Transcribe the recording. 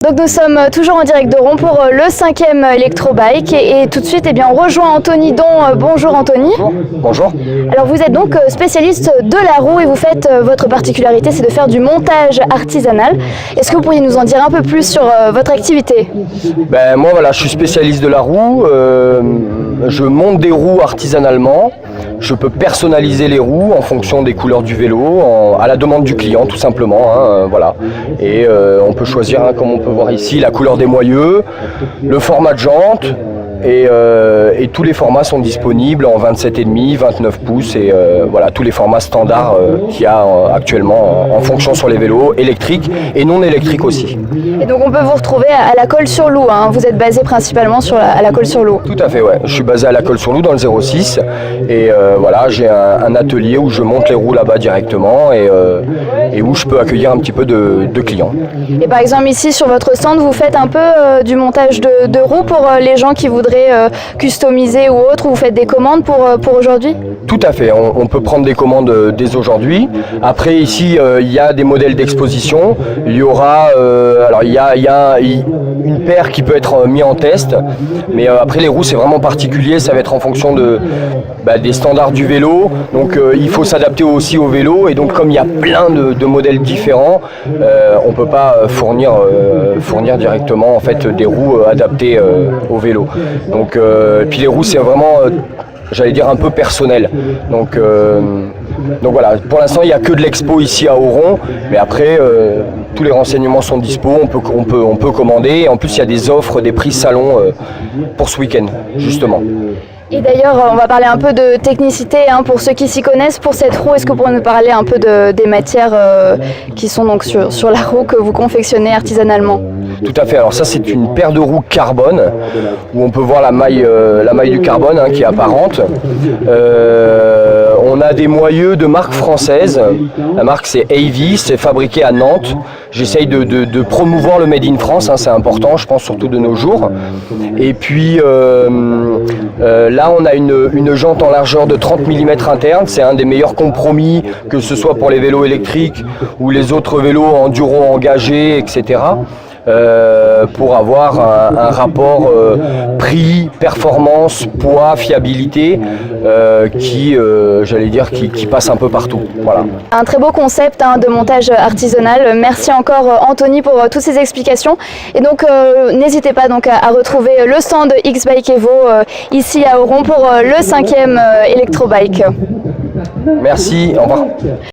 Donc nous sommes toujours en direct de Rouen pour le 5e Electrobike et tout de suite on rejoint Anthony Don. Bonjour Anthony. Bonjour. Alors vous êtes donc spécialiste de la roue et vous faites, votre particularité c'est de faire du montage artisanal. Est-ce que vous pourriez nous en dire un peu plus sur votre activité? Moi voilà, je suis spécialiste de la roue, je monte des roues artisanalement, je peux personnaliser les roues en fonction des couleurs du vélo, à la demande du client tout simplement, voilà. Et on peut choisir, comme on peut voir ici, la couleur des moyeux, le format de jante. Et tous les formats sont disponibles en 27,5, 29 pouces et voilà, tous les formats standards qu'il y a actuellement en fonction sur les vélos électriques et non électriques aussi. Et donc on peut vous retrouver à la Colle-sur-Loup, hein. Vous êtes basé principalement à la Colle-sur-Loup. Tout à fait, ouais. Je suis basé à la Colle-sur-Loup dans le 06 et voilà, j'ai un atelier où je monte les roues là-bas directement et où je peux accueillir un petit peu de clients. Et par exemple ici sur votre stand, vous faites un peu du montage de roues pour les gens qui voudraient customiser ou autre, ou vous faites des commandes pour aujourd'hui? Tout à fait, on peut prendre des commandes dès aujourd'hui. Après ici il y a des modèles d'exposition, il y aura alors il y a une paire qui peut être mis en test, mais après les roues c'est vraiment particulier, ça va être en fonction des standards du vélo, donc il faut s'adapter aussi au vélo, et donc comme il y a plein de modèles différents, on ne peut pas fournir directement en fait des roues adaptées au vélo. Donc puis les roues c'est vraiment j'allais dire un peu personnel. Donc voilà, pour l'instant il n'y a que de l'expo ici à Auron, mais après tous les renseignements sont dispo, on peut commander, et en plus il y a des offres, des prix salon pour ce week-end justement. Et d'ailleurs, on va parler un peu de technicité, hein, pour ceux qui s'y connaissent. Pour cette roue, est-ce que vous pourriez nous parler un peu des matières qui sont donc sur la roue que vous confectionnez artisanalement? Tout à fait, alors ça c'est une paire de roues carbone, où on peut voir la maille du carbone qui est apparente. On a des moyeux de marque française, la marque c'est Avis, c'est fabriqué à Nantes. J'essaye de promouvoir le Made in France, c'est important, je pense surtout de nos jours. Et puis là on a une jante en largeur de 30 mm interne, c'est un des meilleurs compromis, que ce soit pour les vélos électriques ou les autres vélos enduro engagés, etc. Pour avoir un rapport prix, performance, poids, fiabilité qui passe un peu partout. Voilà. Un très beau concept de montage artisanal. Merci encore Anthony pour toutes ces explications. Et donc n'hésitez pas donc à retrouver le stand X-Bike Evo ici à Auron pour le 5e Electrobike. Merci, au revoir.